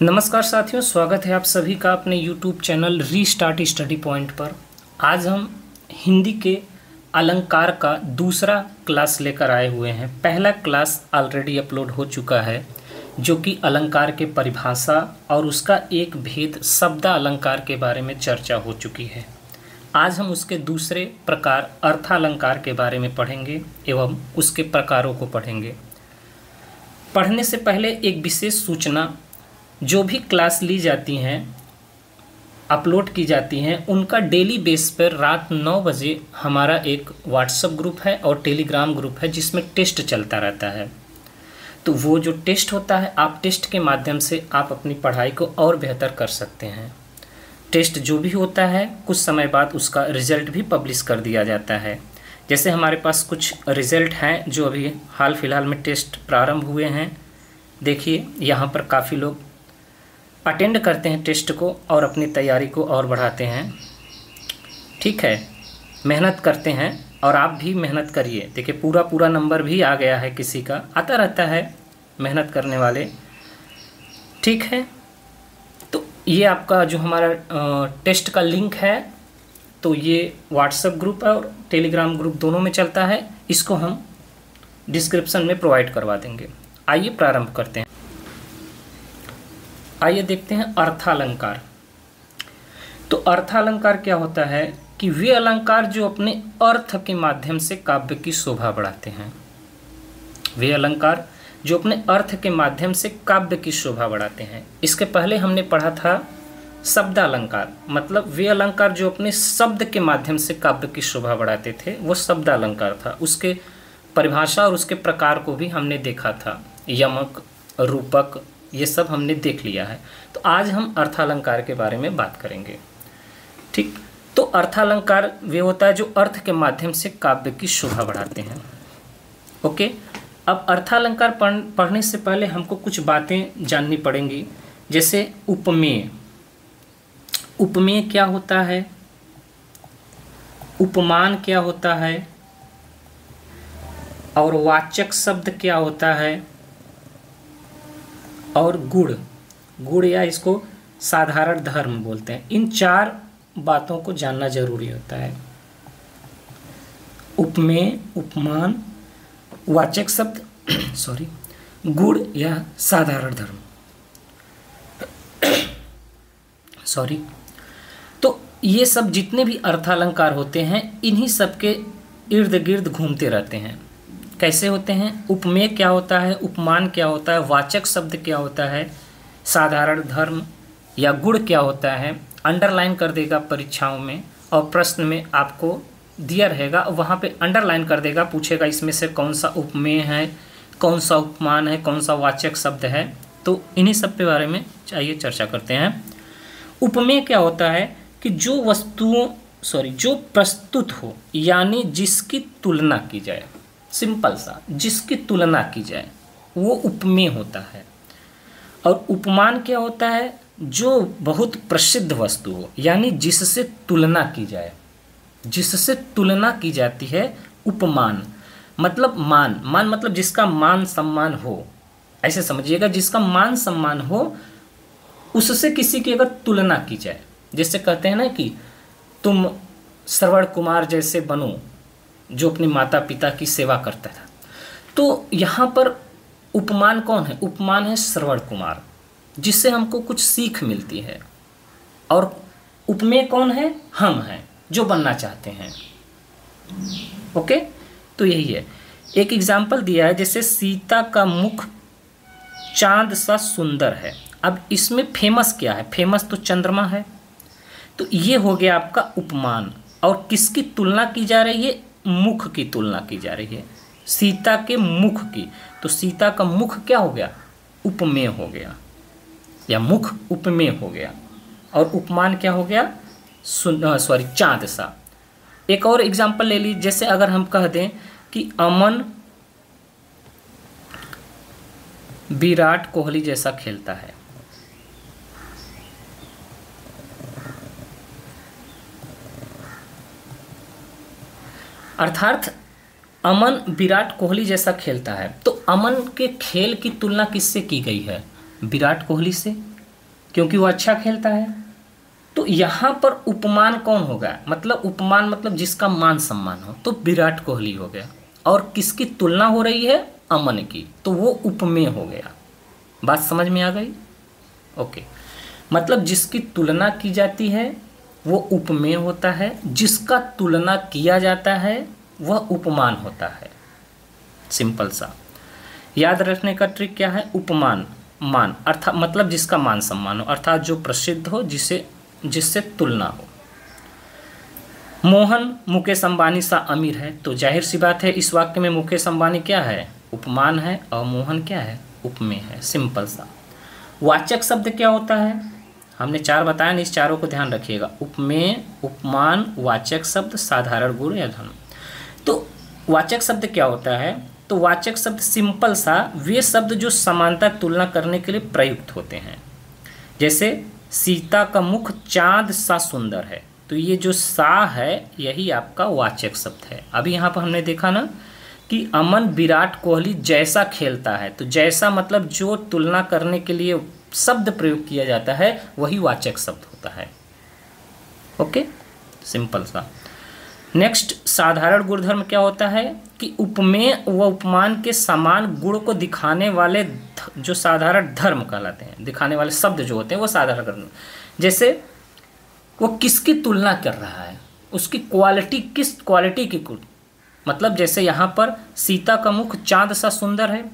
नमस्कार साथियों, स्वागत है आप सभी का अपने YouTube channel restart study point पर। आज हम हिंदी के अलंकार का दूसरा क्लास लेकर आए हुए हैं। पहला क्लास ऑलरेडी अपलोड हो चुका है जो कि अलंकार के परिभाषा और उसका एक भेद शब्द अलंकार के बारे में चर्चा हो चुकी है। आज हम उसके दूसरे प्रकार अर्थालंकार के बारे में पढ़ेंगे एवं उसके प्रकारों को पढ़ेंगे। पढ़ने से पहले एक विशेष सूचना, जो भी क्लास ली जाती हैं, अपलोड की जाती हैं, उनका डेली बेस पर रात 9 बजे हमारा एक व्हाट्सएप ग्रुप है और टेलीग्राम ग्रुप है जिसमें टेस्ट चलता रहता है। तो वो जो टेस्ट होता है, आप टेस्ट के माध्यम से आप अपनी पढ़ाई को और बेहतर कर सकते हैं। टेस्ट जो भी होता है कुछ समय बाद उसका रिज़ल्ट भी पब्लिश कर दिया जाता है। जैसे हमारे पास कुछ रिज़ल्ट हैं जो अभी हाल फिलहाल में टेस्ट प्रारंभ हुए हैं। देखिए यहाँ पर काफ़ी लोग अटेंड करते हैं टेस्ट को और अपनी तैयारी को और बढ़ाते हैं। ठीक है, मेहनत करते हैं और आप भी मेहनत करिए। देखिए पूरा नंबर भी आ गया है, किसी का आता रहता है, मेहनत करने वाले। ठीक है, तो ये आपका जो हमारा टेस्ट का लिंक है, तो ये व्हाट्सएप ग्रुप और टेलीग्राम ग्रुप दोनों में चलता है। इसको हम डिस्क्रिप्शन में प्रोवाइड करवा देंगे। आइए प्रारंभ करते हैं। आइए देखते हैं अर्थालंकार। तो अर्थालंकार क्या होता है कि वे अलंकार जो अपने अर्थ के माध्यम से काव्य की शोभा बढ़ाते हैं। वे अलंकार जो अपने अर्थ के माध्यम से काव्य की शोभा बढ़ाते हैं। इसके पहले हमने पढ़ा था शब्द अलंकार, मतलब वे अलंकार जो अपने शब्द के माध्यम से काव्य की शोभा बढ़ाते थे, वो शब्द अलंकार था। उसके परिभाषा और उसके प्रकार को भी हमने देखा था, यमक, रूपक, ये सब हमने देख लिया है। तो आज हम अर्थालंकार के बारे में बात करेंगे। ठीक, तो अर्थालंकार वे होता है जो अर्थ के माध्यम से काव्य की शोभा बढ़ाते हैं। ओके, अब अर्थालंकार पढ़ने से पहले हमको कुछ बातें जाननी पड़ेंगी। जैसे उपमेय। उपमेय क्या होता है, उपमान क्या होता है, और वाचक शब्द क्या होता है, और गुण या इसको साधारण धर्म बोलते हैं। इन चार बातों को जानना जरूरी होता है। उपमेय, उपमान, वाचक शब्द गुण या साधारण धर्म। तो ये सब जितने भी अर्थालंकार होते हैं, इन्हीं सब के इर्द गिर्द घूमते रहते हैं। कैसे होते हैं? उपमेय क्या होता है, उपमान क्या होता है, वाचक शब्द क्या होता है, साधारण धर्म या गुण क्या होता है। अंडरलाइन कर देगा परीक्षाओं में, और प्रश्न में आपको दिया रहेगा, वहाँ पे अंडरलाइन कर देगा, पूछेगा इसमें से कौन सा उपमेय है, कौन सा उपमान है, कौन सा वाचक शब्द है। तो इन्हीं सब के बारे में चाहिए चर्चा करते हैं। उपमेय क्या होता है कि जो प्रस्तुत हो, यानी जिसकी तुलना की जाए, सिंपल सा, जिसकी तुलना की जाए, वो उपमेय होता है। और उपमान क्या होता है? जो बहुत प्रसिद्ध वस्तु हो, यानी जिससे तुलना की जाए, जिससे तुलना की जाती है। उपमान मतलब मान मतलब जिसका मान सम्मान हो, ऐसे समझिएगा, जिसका मान सम्मान हो, उससे किसी की अगर तुलना की जाए। जैसे कहते हैं ना कि तुम श्रवण कुमार जैसे बनो, जो अपने माता पिता की सेवा करता था। तो यहाँ पर उपमान कौन है? उपमान है श्रवण कुमार, जिससे हमको कुछ सीख मिलती है। और उपमेय कौन है? हम हैं, जो बनना चाहते हैं। ओके, तो यही है। एक एग्जाम्पल दिया है, जैसे सीता का मुख चांद सा सुंदर है। अब इसमें फेमस क्या है? फेमस तो चंद्रमा है। तो ये हो गया आपका उपमान। और किसकी तुलना की जा रही है? मुख की तुलना की जा रही है, सीता के मुख की। तो सीता का मुख क्या हो गया? उपमेय हो गया, या मुख उपमेय हो गया। और उपमान क्या हो गया? चांद सा। एक और एग्जांपल ले लीजिए, जैसे अगर हम कह दें कि अमन विराट कोहली जैसा खेलता है। अर्थात अमन विराट कोहली जैसा खेलता है। तो अमन के खेल की तुलना किससे की गई है? विराट कोहली से। क्योंकि वो अच्छा खेलता है। तो यहाँ पर उपमान कौन होगा, मतलब उपमान मतलब जिसका मान सम्मान हो, तो विराट कोहली हो गया। और किसकी तुलना हो रही है, अमन की, तो वो उपमेय हो गया। बात समझ में आ गई? ओके, मतलब जिसकी तुलना की जाती है वो उपमेय होता है, जिसका तुलना किया जाता है वह उपमान होता है। सिंपल सा याद रखने का ट्रिक क्या है, उपमान मान अर्थात मतलब जिसका मान सम्मान हो, अर्थात जो प्रसिद्ध हो, जिससे तुलना हो। मोहन मुकेश अंबानी सा अमीर है, तो जाहिर सी बात है इस वाक्य में मुकेश अंबानी क्या है, उपमान है, और मोहन क्या है, उपमेय है। सिंपल सा। वाचक शब्द क्या होता है, हमने 4 बताया ना, इस चारों को ध्यान रखिएगा, उपमेय, उपमान, वाचक शब्द, साधारण गुण या धर्म। तो वाचक शब्द क्या होता है, तो वाचक शब्द सिंपल सा वे शब्द जो समानता तुलना करने के लिए प्रयुक्त होते हैं। जैसे सीता का मुख चांद सा सुंदर है, तो ये जो सा है यही आपका वाचक शब्द है। अभी यहाँ पर हमने देखा ना कि अमन विराट कोहली जैसा खेलता है, तो जैसा मतलब जो तुलना करने के लिए शब्द प्रयोग किया जाता है वही वाचक शब्द होता है। ओके, सिंपल सा। नेक्स्ट, साधारण गुणधर्म क्या होता है कि उपमेय व उपमान के समान गुण को दिखाने वाले जो साधारण धर्म कहलाते हैं, दिखाने वाले शब्द जो होते हैं वो साधारण गुण। जैसे वो किसकी तुलना कर रहा है, उसकी क्वालिटी, किस क्वालिटी की गुण, मतलब जैसे यहाँ पर सीता का मुख चांद सा सुंदर है,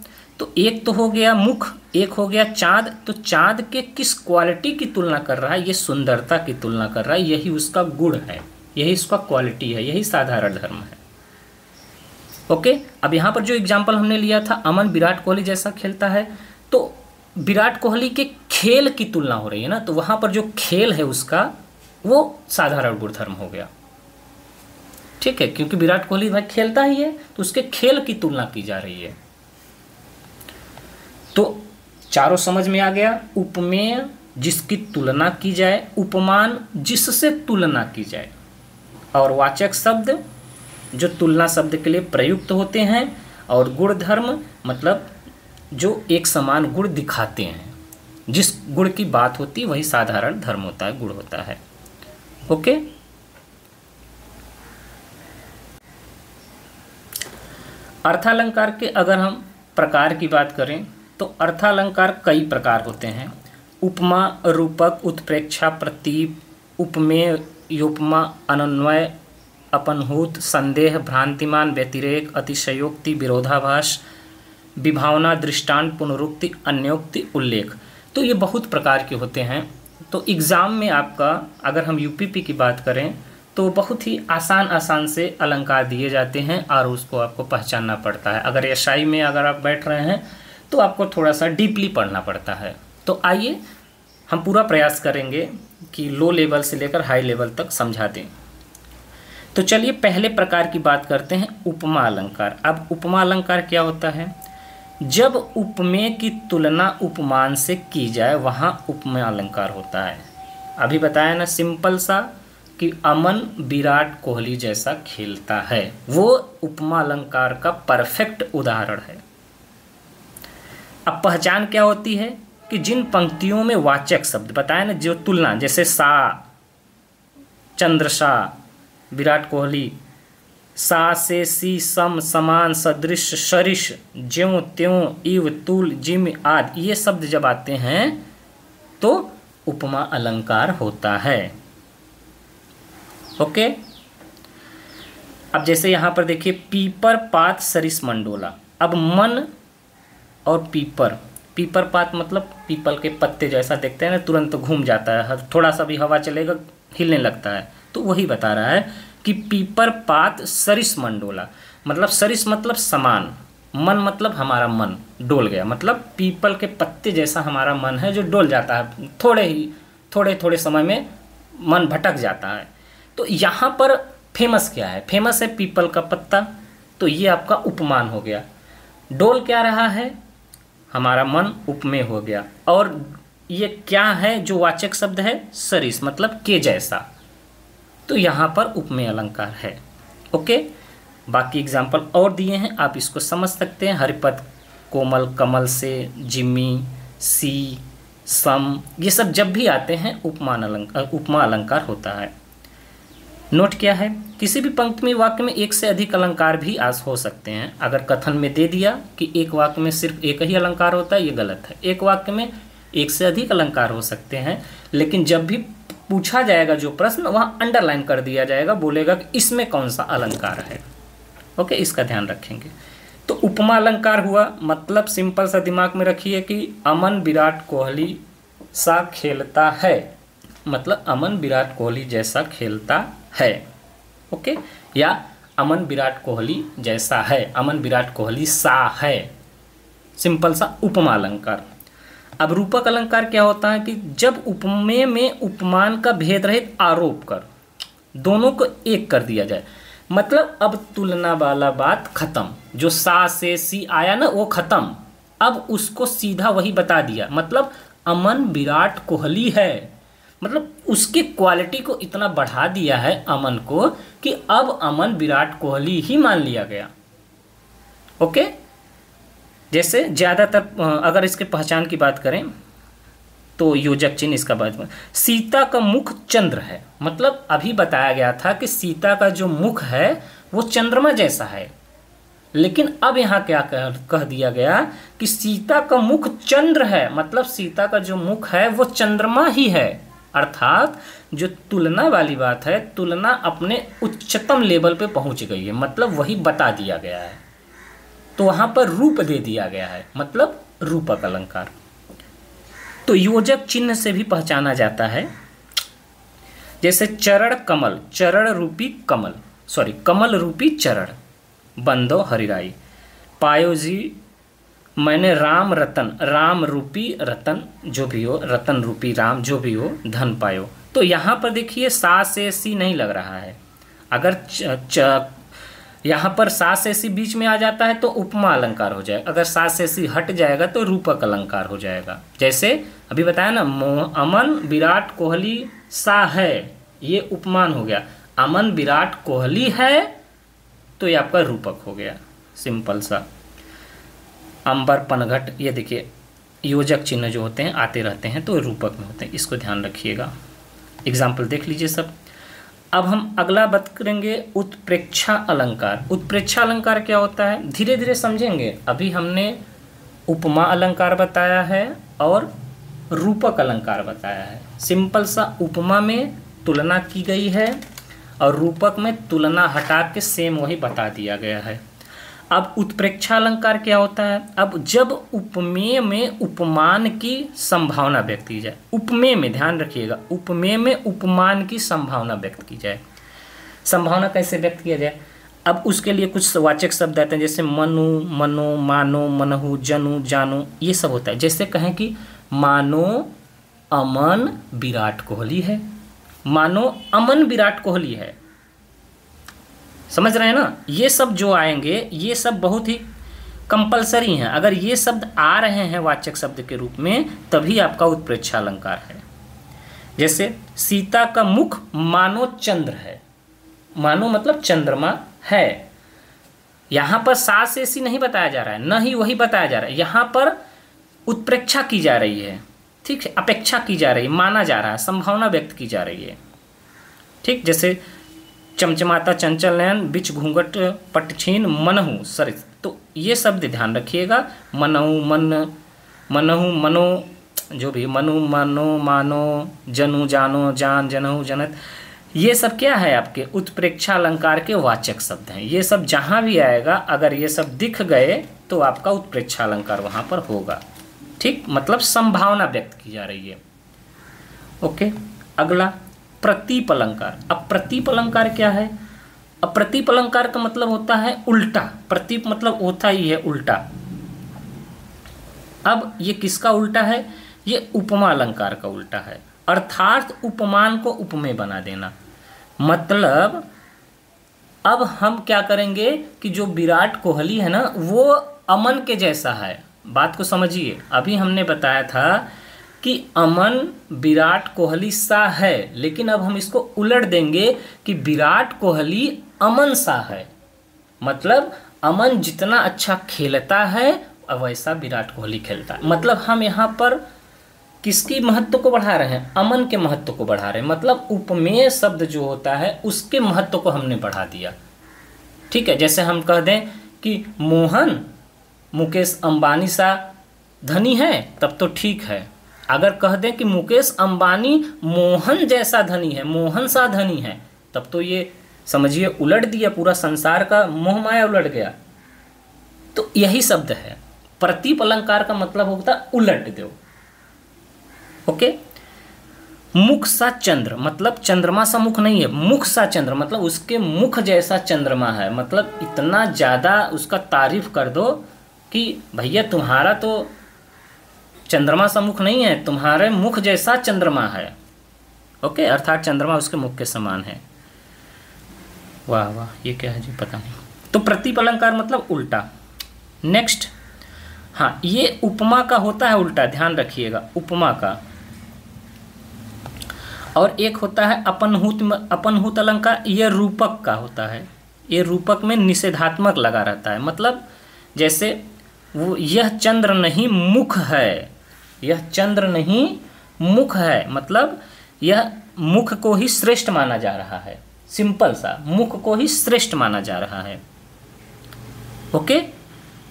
तो एक तो हो गया मुख, एक हो गया चांद, तो चांद के किस क्वालिटी की तुलना कर रहा है, ये सुंदरता की तुलना कर रहा है, यही उसका गुण है, यही उसका क्वालिटी है, यही साधारण धर्म है। ओके, अब यहाँ पर जो एग्जाम्पल हमने लिया था, अमन विराट कोहली जैसा खेलता है, तो विराट कोहली के खेल की तुलना हो रही है ना, तो वहाँ पर जो खेल है उसका वो साधारण गुणधर्म हो गया। ठीक है, क्योंकि विराट कोहली भाई खेलता ही है, तो उसके खेल की तुलना की जा रही है। तो चारों समझ में आ गया। उपमेय जिसकी तुलना की जाए, उपमान जिससे तुलना की जाए, और वाचक शब्द जो तुलना शब्द के लिए प्रयुक्त होते हैं, और गुणधर्म मतलब जो एक समान गुण दिखाते हैं, जिस गुण की बात होती है वही साधारण धर्म होता है, गुण होता है। ओके, अर्थालंकार के अगर हम प्रकार की बात करें तो अर्थालंकार कई प्रकार होते हैं। उपमा, रूपक, उत्प्रेक्षा, प्रतीप, उपमेय, योपमा, अनन्वय, अपनहूत, संदेह, भ्रांतिमान, व्यतिरेक, अतिशयोक्ति, विरोधाभास, विभावना, दृष्टांत, पुनरुक्ति, अन्योक्ति, उल्लेख। तो ये बहुत प्रकार के होते हैं। तो एग्ज़ाम में आपका अगर हम यूपीपी की बात करें तो बहुत ही आसान से अलंकार दिए जाते हैं और उसको आपको पहचानना पड़ता है। अगर एसआई में अगर आप बैठ रहे हैं तो आपको थोड़ा सा डीपली पढ़ना पड़ता है। तो आइए हम पूरा प्रयास करेंगे कि लो लेवल से लेकर हाई लेवल तक समझा दें। तो चलिए पहले प्रकार की बात करते हैं, उपमा अलंकार। अब उपमा अलंकार क्या होता है, जब उपमेय की तुलना उपमान से की जाए वहाँ उपमा अलंकार होता है। अभी बताया ना सिंपल सा कि अमन विराट कोहली जैसा खेलता है, वो उपमा अलंकार का परफेक्ट उदाहरण है। अब पहचान क्या होती है कि जिन पंक्तियों में वाचक शब्द बताया ना, जो तुलना, जैसे सा, चंद्रसा, विराट कोहली, सा से सी, सम, समान, सदृश, सरिश, ज्यों त्यों, इव, तुल, जिम आदि, ये शब्द जब आते हैं तो उपमा अलंकार होता है। ओके, अब जैसे यहाँ पर देखिए, पीपर पात सरिस मंडोला। अब मन और पीपर पात मतलब पीपल के पत्ते जैसा देखते हैं ना, तुरंत घूम जाता है, थोड़ा सा भी हवा चलेगा हिलने लगता है, तो वही बता रहा है कि पीपर पात सरिस मंडोला, मतलब सरिस मतलब समान, मन मतलब हमारा मन डोल गया, मतलब पीपल के पत्ते जैसा हमारा मन है जो डोल जाता है, थोड़े समय में मन भटक जाता है। तो यहाँ पर फेमस क्या है, फेमस है पीपल का पत्ता, तो ये आपका उपमान हो गया। डोल क्या रहा है, हमारा मन उपमेय हो गया। और ये क्या है जो वाचक शब्द है, सरिस मतलब के जैसा, तो यहाँ पर उपमेय अलंकार है। ओके, बाकी एग्जाम्पल और दिए हैं, आप इसको समझ सकते हैं। हरिपद कोमल कमल से, जिम्मी सी, सम, ये सब जब भी आते हैं उपमा अलंकार होता है। नोट क्या है, किसी भी पंक्ति में वाक्य में एक से अधिक अलंकार भी आज हो सकते हैं। अगर कथन में दे दिया कि एक वाक्य में सिर्फ एक ही अलंकार होता है, ये गलत है। एक वाक्य में एक से अधिक अलंकार हो सकते हैं, लेकिन जब भी पूछा जाएगा जो प्रश्न, वहाँ अंडरलाइन कर दिया जाएगा, बोलेगा कि इसमें कौन सा अलंकार है। ओके, इसका ध्यान रखेंगे। तो उपमा अलंकार हुआ, मतलब सिंपल सा दिमाग में रखिए कि अमन विराट कोहली सा खेलता है, मतलब अमन विराट कोहली जैसा खेलता है। ओके, या अमन विराट कोहली जैसा है, अमन विराट कोहली सा है, सिंपल सा उपमा अलंकार। अब रूपक अलंकार क्या होता है कि जब उपमेय में उपमान का भेद रहित आरोप कर दोनों को एक कर दिया जाए, मतलब अब तुलना वाला बात खत्म, जो सा से सी आया ना वो खत्म, अब उसको सीधा वही बता दिया, मतलब अमन विराट कोहली है, मतलब उसकी क्वालिटी को इतना बढ़ा दिया है अमन को कि अब अमन विराट कोहली ही मान लिया गया। ओके, जैसे ज़्यादातर अगर इसके पहचान की बात करें तो योजक चिन्ह इसका बाद में, सीता का मुख चंद्र है, मतलब अभी बताया गया था कि सीता का जो मुख है वो चंद्रमा जैसा है, लेकिन अब यहाँ क्या कह दिया गया कि सीता का मुख चंद्र है, मतलब सीता का जो मुख है वो चंद्रमा ही है। अर्थात जो तुलना वाली बात है, तुलना अपने उच्चतम लेवल पे पहुंच गई है, मतलब वही बता दिया गया है, तो वहाँ पर रूप दे दिया गया है, मतलब रूपक अलंकार। तो योजक चिन्ह से भी पहचाना जाता है, जैसे चरण कमल, चरण रूपी कमल, सॉरी कमल रूपी चरण, बंदो हरिराई, पायो जी मैंने राम रतन, राम रूपी रतन, जो भी हो, रतन रूपी राम, जो भी हो, धन पायो। तो यहाँ पर देखिए सा से सी नहीं लग रहा है, अगर यहाँ पर सा से सी बीच में आ जाता है तो उपमा अलंकार हो जाएगा, अगर सा से सी हट जाएगा तो रूपक अलंकार हो जाएगा। जैसे अभी बताया ना, अमन विराट कोहली सा है, ये उपमान हो गया, अमन विराट कोहली है तो ये आपका रूपक हो गया, सिंपल सा। अंबर पनघट, ये देखिए योजक चिन्ह जो होते हैं आते रहते हैं तो रूपक में होते हैं, इसको ध्यान रखिएगा। एग्जाम्पल देख लीजिए सब। अब हम अगला बात करेंगे उत्प्रेक्षा अलंकार। उत्प्रेक्षा अलंकार क्या होता है, धीरे धीरे समझेंगे। अभी हमने उपमा अलंकार बताया है और रूपक अलंकार बताया है। सिंपल सा उपमा में तुलना की गई है और रूपक में तुलना हटा के सेम वही बता दिया गया है। अब उत्प्रेक्षा अलंकार क्या होता है, अब जब उपमेय में उपमान की संभावना व्यक्त की जाए, उपमेय में ध्यान रखिएगा, उपमेय में उपमान की संभावना व्यक्त की जाए। संभावना कैसे व्यक्त किया जाए, अब उसके लिए कुछ वाचक शब्द आते हैं, जैसे मनु, मनो, मानो, मनहु, जनु, जानो, ये सब होता है। जैसे कहें कि मानो अमन विराट कोहली है, मानो अमन विराट कोहली है, समझ रहे हैं ना। ये सब जो आएंगे ये सब बहुत ही कंपलसरी हैं, अगर ये शब्द आ रहे हैं वाचक शब्द के रूप में तभी आपका उत्प्रेक्षा अलंकार है। जैसे सीता का मुख मानो चंद्र है, मानो मतलब चंद्रमा है, यहाँ पर सा से सी नहीं बताया जा रहा है, न ही वही बताया जा रहा है, यहाँ पर उत्प्रेक्षा की जा रही है, ठीक है, अपेक्षा की जा रही है, माना जा रहा है, संभावना व्यक्त की जा रही है, ठीक। जैसे चमचमाता चंचल नयन बिच घूंघट पटछीन मनहु सरित, तो ये शब्द ध्यान रखिएगा, मनहु, मन, मनहु, मनो, जो भी मनु, मनो, मानो, जनु, जानो, जान, जनहु, जनत, ये सब क्या है आपके उत्प्रेक्षा अलंकार के वाचक शब्द हैं। ये सब जहाँ भी आएगा अगर ये सब दिख गए तो आपका उत्प्रेक्षा अलंकार वहाँ पर होगा, ठीक, मतलब संभावना व्यक्त की जा रही है। ओके, अगला प्रतीप अलंकार। अब प्रतीप अलंकार क्या है, अब प्रतीप अलंकार का मतलब होता है उल्टा, प्रतीप मतलब होता ही है उल्टा। अब ये किसका उल्टा है, ये उपमा अलंकार का उल्टा है, अर्थात उपमान को उपमेय बना देना। मतलब अब हम क्या करेंगे कि जो विराट कोहली है ना वो अमन के जैसा है, बात को समझिए। अभी हमने बताया था कि अमन विराट कोहली सा है, लेकिन अब हम इसको उलट देंगे कि विराट कोहली अमन सा है, मतलब अमन जितना अच्छा खेलता है वैसा विराट कोहली खेलता है। मतलब हम यहाँ पर किसकी महत्व को बढ़ा रहे हैं? अमन के महत्व को बढ़ा रहे हैं। मतलब उपमेय शब्द जो होता है उसके महत्व को हमने बढ़ा दिया। ठीक है, जैसे हम कह दें कि मोहन मुकेश अंबानी सा धनी है, तब तो ठीक है। अगर कह दें कि मुकेश अंबानी मोहन जैसा धनी है, मोहन सा धनी है, तब तो ये समझिए उलट दिया, पूरा संसार का मोह माया उलट गया। तो यही शब्द है। प्रतीप अलंकार का मतलब होता है उलट दो। ओके। मुख सा चंद्र, मतलब चंद्रमा सा मुख नहीं है, मुख सा चंद्र मतलब उसके मुख जैसा चंद्रमा है। मतलब इतना ज़्यादा उसका तारीफ कर दो कि भैया तुम्हारा तो चंद्रमा सा मुख नहीं है, तुम्हारे मुख जैसा चंद्रमा है। ओके, अर्थात चंद्रमा उसके मुख के समान है। वाह वाह, ये क्या है जी, पता नहीं। तो प्रतीप अलंकार मतलब उल्टा। नेक्स्ट, हाँ, ये उपमा का होता है उल्टा, ध्यान रखिएगा, उपमा का। और एक होता है अपनहूत अलंकार, ये रूपक का होता है। ये रूपक में निषेधात्मक लगा रहता है। मतलब जैसे वो यह चंद्र नहीं मुख है, यह चंद्र नहीं मुख है, मतलब यह मुख को ही श्रेष्ठ माना जा रहा है। सिंपल सा, मुख को ही श्रेष्ठ माना जा रहा है। ओके।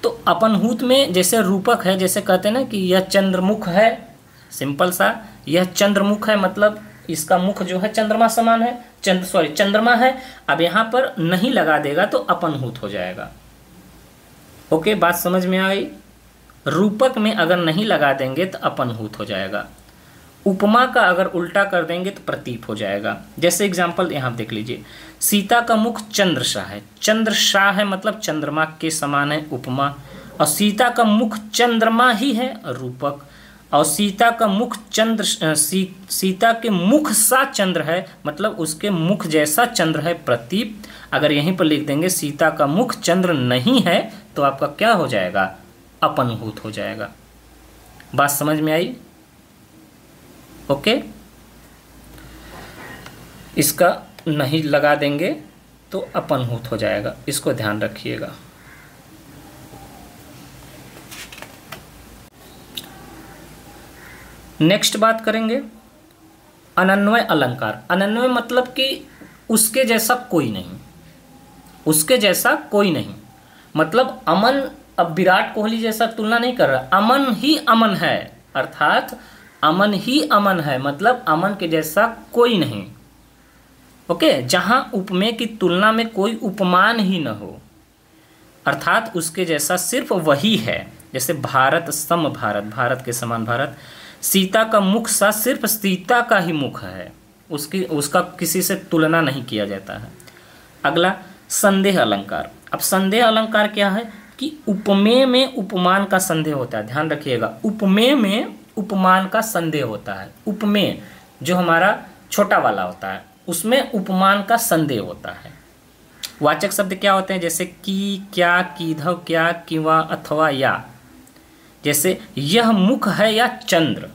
तो अपनहूत में जैसे रूपक है, जैसे कहते हैं ना कि यह चंद्रमुख है, सिंपल सा, यह चंद्रमुख है मतलब इसका मुख जो है चंद्रमा समान है, चंद्रमा है। अब यहाँ पर नहीं लगा देगा तो अपनहूत हो जाएगा। ओके, बात समझ में आ गई। रूपक में अगर नहीं लगा देंगे तो अपनहूत हो जाएगा। उपमा का अगर उल्टा कर देंगे तो प्रतीप हो जाएगा। जैसे एग्जाम्पल यहाँ देख लीजिए, सीता का मुख चंद्रसा है, चंद्रसा है मतलब चंद्रमा के समान है, उपमा। और सीता का मुख चंद्रमा ही है, रूपक। और सीता का मुख सीता के मुख सा चंद्र है, मतलब उसके मुख जैसा चंद्र है, प्रतीप। अगर यहीं पर लिख देंगे सीता का मुख चंद्र नहीं है तो आपका क्या हो जाएगा? अपनहूत हो जाएगा। बात समझ में आई? ओके। इसका नहीं लगा देंगे तो अपनहूत हो जाएगा, इसको ध्यान रखिएगा। नेक्स्ट बात करेंगे अनन्वय अलंकार। अनन्वय मतलब कि उसके जैसा कोई नहीं, उसके जैसा कोई नहीं। मतलब अमन, अब विराट कोहली जैसा तुलना नहीं कर रहा, अमन ही अमन है, अर्थात अमन ही अमन है, मतलब अमन के जैसा कोई नहीं। ओके, जहां उपमेय की तुलना में कोई उपमान ही न हो, अर्थात उसके जैसा सिर्फ वही है। जैसे भारत सम भारत, भारत के समान भारत। सीता का मुख सा सिर्फ सीता का ही मुख है, उसका किसी से तुलना नहीं किया जाता है। अगला संदेह अलंकार। अब संदेह अलंकार क्या है कि उपमेय में उपमान का संदेह होता है। ध्यान रखिएगा, उपमेय में उपमान का संदेह होता है। उपमेय जो हमारा छोटा वाला होता है उसमें उपमान का संदेह होता है। वाचक शब्द क्या होते हैं? जैसे की, क्या, कीधव, क्या, किवा, अथवा, या। जैसे यह मुख है या चंद्र,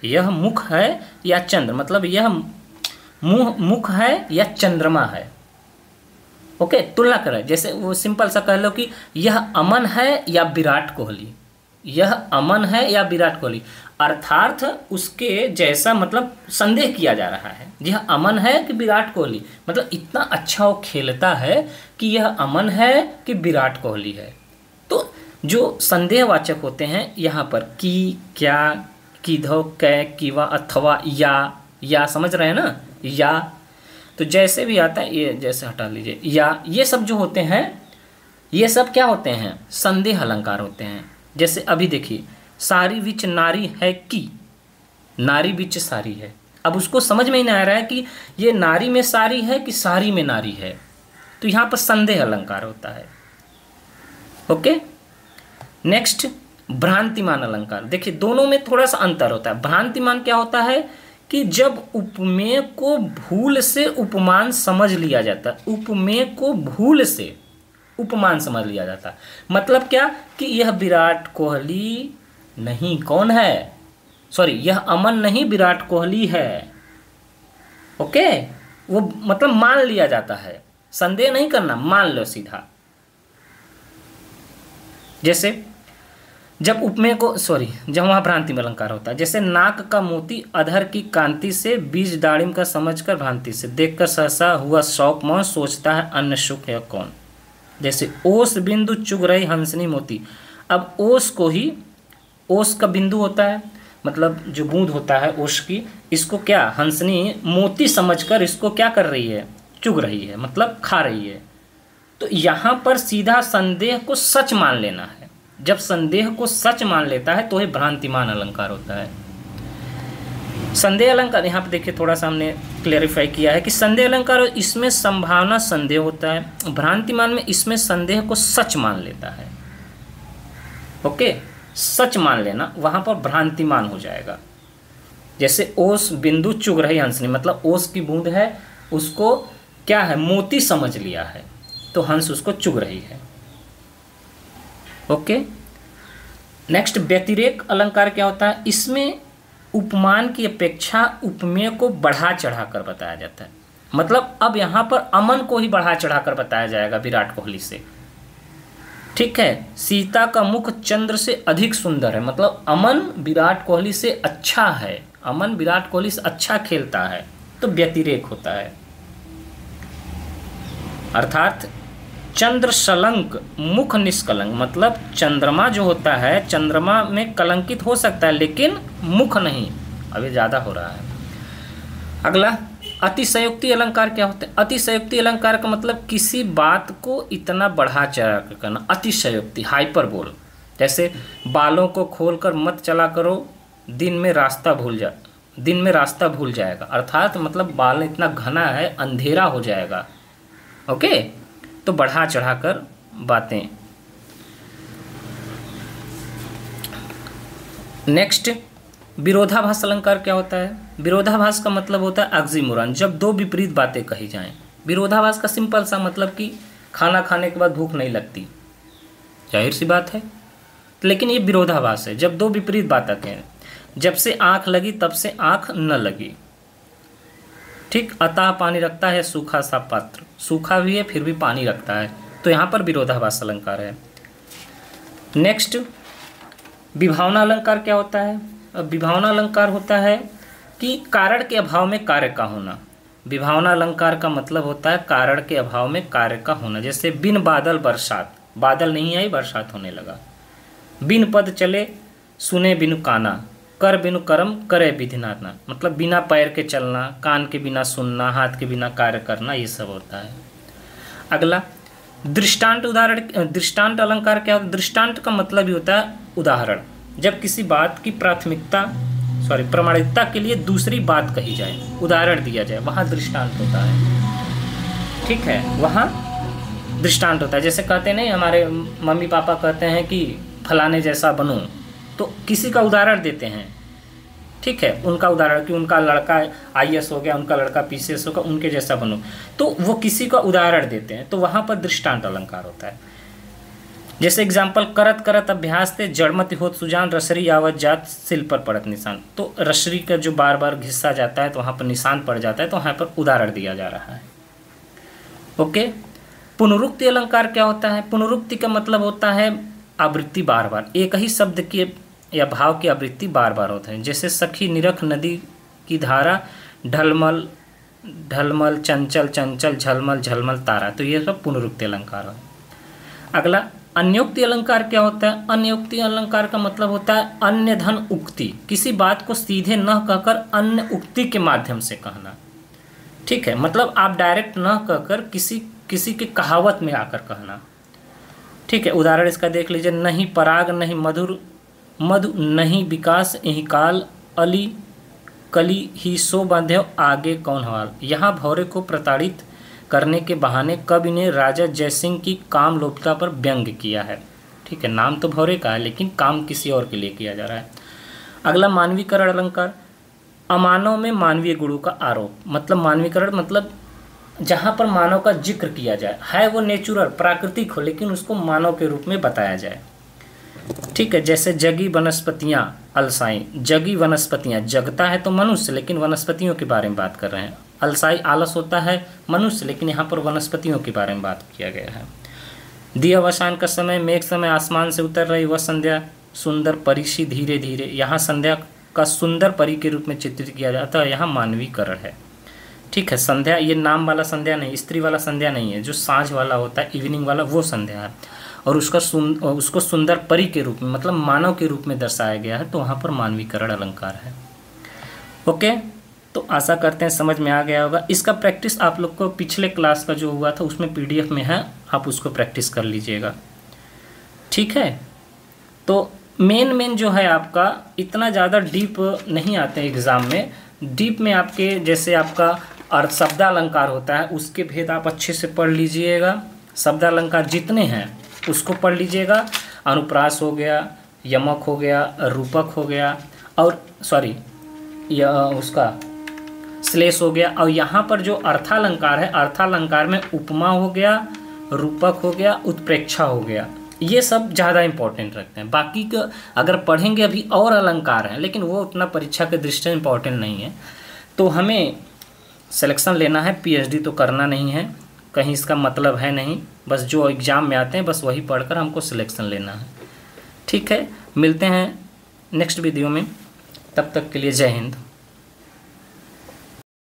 यह मुख है या चंद्र, मतलब यह मुख है या चंद्रमा है। ओके, तुलना करें। जैसे वो सिंपल सा कह लो कि यह अमन है या विराट कोहली, यह अमन है या विराट कोहली, अर्थात उसके जैसा, मतलब संदेह किया जा रहा है यह अमन है कि विराट कोहली, मतलब इतना अच्छा वो खेलता है कि यह अमन है कि विराट कोहली है। तो जो संदेहवाचक होते हैं यहाँ पर की, क्या, कीधव, कै, कीवा, अथवा, या समझ रहे हैं ना, या। तो जैसे भी आता है, ये जैसे हटा लीजिए, या, ये सब जो होते हैं ये सब क्या होते हैं? संदेह अलंकार होते हैं। जैसे अभी देखिए, सारी विच नारी है की, नारी विच सारी है। अब उसको समझ में ही नहीं आ रहा है कि ये नारी में सारी है कि सारी में नारी है, तो यहाँ पर संदेह अलंकार होता है। ओके। नेक्स्ट भ्रांतिमान अलंकार। देखिए दोनों में थोड़ा सा अंतर होता है। भ्रांतिमान क्या होता है कि जब उपमेय को भूल से उपमान समझ लिया जाता है, उपमेय को भूल से उपमान समझ लिया जाता है। मतलब क्या कि यह विराट कोहली नहीं, कौन है, सॉरी, यह अमन नहीं विराट कोहली है। ओके, वो मतलब मान लिया जाता है, संदेह नहीं करना, मान लो सीधा। जैसे जब उपमेय को जब वहाँ भ्रांति में अलंकार होता है, जैसे नाक का मोती अधर की कांति से, बीज दाड़िम का समझकर भ्रांति से, देखकर सहसा हुआ शौक मौन, सोचता है अन्न सुख है कौन। जैसे ओस बिंदु चुग रही हंसनी मोती। अब ओस को ही, ओस का बिंदु होता है मतलब जो बूंद होता है ओस की, इसको क्या हंसनी मोती समझकर इसको क्या कर रही है, चुग रही है मतलब खा रही है। तो यहाँ पर सीधा संदेह को सच मान लेना है। जब संदेह को सच मान लेता है तो ये भ्रांतिमान अलंकार होता है। संदेह अलंकार यहाँ पे देखिए थोड़ा सा हमने क्लेरिफाई किया है कि संदेह अलंकार इसमें संभावना संदेह होता है, भ्रांतिमान में इसमें संदेह को सच मान लेता है। ओके, सच मान लेना, वहाँ पर भ्रांतिमान हो जाएगा। जैसे ओस बिंदु चुग रही हंसनी, मतलब ओस की बूंद है, उसको क्या है मोती समझ लिया है, तो हंस उसको चुग रही है। ओके, नेक्स्ट व्यतिरेक अलंकार क्या होता है, इसमें उपमान की अपेक्षा उपमेय को बढ़ा चढ़ाकर बताया जाता है। मतलब अब यहाँ पर अमन को ही बढ़ा चढ़ाकर बताया जाएगा विराट कोहली से। ठीक है, सीता का मुख चंद्र से अधिक सुंदर है, मतलब अमन विराट कोहली से अच्छा है, अमन विराट कोहली से अच्छा खेलता है, तो व्यतिरेक होता है। अर्थात चंद्र सलंक मुख निष्कलंक, मतलब चंद्रमा जो होता है, चंद्रमा में कलंकित हो सकता है लेकिन मुख नहीं। अभी ज़्यादा हो रहा है। अगला अतिशयोक्ति अलंकार क्या होता है। अतिशयोक्ति अलंकार का मतलब किसी बात को इतना बढ़ा चढ़ा कर करना, अतिशयोक्ति हाइपरबोल। जैसे बालों को खोलकर मत चला करो, दिन में रास्ता भूल जाएगा। अर्थात मतलब बाल इतना घना है, अंधेरा हो जाएगा। ओके, तो बढ़ा चढ़ाकर बातें। नेक्स्ट विरोधाभास अलंकार क्या होता है। विरोधाभास का मतलब होता है ऑक्सीमोरन, जब दो विपरीत बातें कही जाएं। विरोधाभास का सिंपल सा मतलब कि खाना खाने के बाद भूख नहीं लगती, जाहिर सी बात है, लेकिन ये विरोधाभास है जब दो विपरीत बातें कहें। जब से आँख लगी तब से आँख न लगी। ठीक, अतः पानी रखता है सूखा सा पात्र, सूखा भी है फिर भी पानी रखता है, तो यहाँ पर विरोधाभास अलंकार है। नेक्स्ट विभावना अलंकार क्या होता है। अब विभावना अलंकार होता है कि कारण के अभाव में कार्य का होना। विभावना अलंकार का मतलब होता है कारण के अभाव में कार्य का होना। जैसे बिन बादल बरसात, बादल नहीं आई बरसात होने लगा। बिन पद चले सुने बिनु काना, कर बिनु कर्म करे विधि नाना, मतलब बिना पैर के चलना, कान के बिना सुनना, हाथ के बिना कार्य करना, ये सब होता है। अगला दृष्टांत उदाहरण। दृष्टांत अलंकार क्या होता है। दृष्टांत का मतलब ही होता है उदाहरण। जब किसी बात की प्रमाणिकता के लिए दूसरी बात कही जाए, उदाहरण दिया जाए, वहाँ दृष्टांत होता है। ठीक है, वहाँ दृष्टांत होता है। जैसे कहते नहीं, हमारे मम्मी पापा कहते हैं कि फलाने जैसा बनो, तो किसी का उदाहरण देते हैं। ठीक है, उनका उदाहरण कि उनका लड़का IAS हो गया, उनका लड़का PCS होगा, उनके जैसा बनो, तो वो किसी का उदाहरण देते हैं, तो वहाँ पर दृष्टांत अलंकार होता है। जैसे एग्जाम्पल, करत करत अभ्यास थे जड़मति होत सुजान, रसरी आवत जात सिल पर पड़त निशान। तो रसरी का जो बार बार घिस्सा जाता है तो वहाँ पर निशान पड़ जाता है, तो वहाँ पर उदाहरण दिया जा रहा है। ओके, पुनरुक्ति अलंकार क्या होता है। पुनरुक्ति का मतलब होता है आवृत्ति, बार बार एक ही शब्द के या भाव की आवृत्ति बार बार होते हैं। जैसे सखी निरख नदी की धारा, ढलमल ढलमल चंचल चंचल झलमल झलमल तारा, तो ये सब पुनरुक्ति अलंकार है। अगला अन्योक्ति अलंकार क्या होता है। अन्योक्ति अलंकार का मतलब होता है अन्य धन उक्ति, किसी बात को सीधे न कहकर अन्य उक्ति के माध्यम से कहना। ठीक है, मतलब आप डायरेक्ट न कहकर किसी के कहावत में आकर कहना। ठीक है, उदाहरण इसका देख लीजिए, नहीं पराग नहीं मधुर मधु नहीं विकास यही काल, अली कली ही सो बांधे आगे कौन हवाल। यहाँ भौरे को प्रताड़ित करने के बहाने कवि ने राजा जयसिंह की काम लोपता पर व्यंग किया है। ठीक है, नाम तो भौरे का है लेकिन काम किसी और के लिए किया जा रहा है। अगला मानवीकरण अलंकार, अमानव में मानवीय गुणों का आरोप। मतलब मानवीकरण मतलब जहाँ पर मानव का जिक्र किया जाए, है वो नेचुरल प्राकृतिक हो लेकिन उसको मानव के रूप में बताया जाए। ठीक है, जैसे जगी वनस्पतियाँ अलसाई, जगी वनस्पतियाँ, जगता है तो मनुष्य लेकिन वनस्पतियों के बारे में बात कर रहे हैं। अलसाई आलस होता है मनुष्य, लेकिन यहाँ पर वनस्पतियों के बारे में बात किया गया है। दिया वसान का समय, मेघ समय आसमान से उतर रही वह संध्या, सुंदर परिषि धीरे धीरे, यहाँ संध्या का सुंदर परी के रूप में चित्रित किया जाता है, यहाँ मानवीकरण है। ठीक है, संध्या ये नाम वाला संध्या नहीं, स्त्री वाला संध्या नहीं है, जो सांझ वाला होता है, इवनिंग वाला, वो संध्या है। और उसको सुंदर परी के रूप में, मतलब मानव के रूप में दर्शाया गया है, तो वहाँ पर मानवीकरण अलंकार है। ओके, तो आशा करते हैं समझ में आ गया होगा। इसका प्रैक्टिस आप लोग को पिछले क्लास का जो हुआ था उसमें PDF में है, आप उसको प्रैक्टिस कर लीजिएगा। ठीक है, तो मेन जो है आपका इतना ज़्यादा डीप नहीं आते एग्ज़ाम में। डीप में आपके जैसे आपका अर्थ शब्दालंकार होता है, उसके भेद आप अच्छे से पढ़ लीजिएगा। शब्दालंकार जितने हैं उसको पढ़ लीजिएगा। अनुप्रास हो गया, यमक हो गया, रूपक हो गया, और सॉरी उसका श्लेष हो गया। और यहाँ पर जो अर्थालंकार है, अर्थालंकार में उपमा हो गया, रूपक हो गया, उत्प्रेक्षा हो गया, ये सब ज़्यादा इंपॉर्टेंट रखते हैं। बाकी का अगर पढ़ेंगे अभी और अलंकार हैं, लेकिन वो उतना परीक्षा के दृष्टि से इंपॉर्टेंट नहीं है। तो हमें सिलेक्शन लेना है, PhD तो करना नहीं है, कहीं इसका मतलब है नहीं, बस जो एग्ज़ाम में आते हैं बस वही पढ़कर हमको सिलेक्शन लेना है। ठीक है, मिलते हैं नेक्स्ट वीडियो में, तब तक के लिए जय हिंद।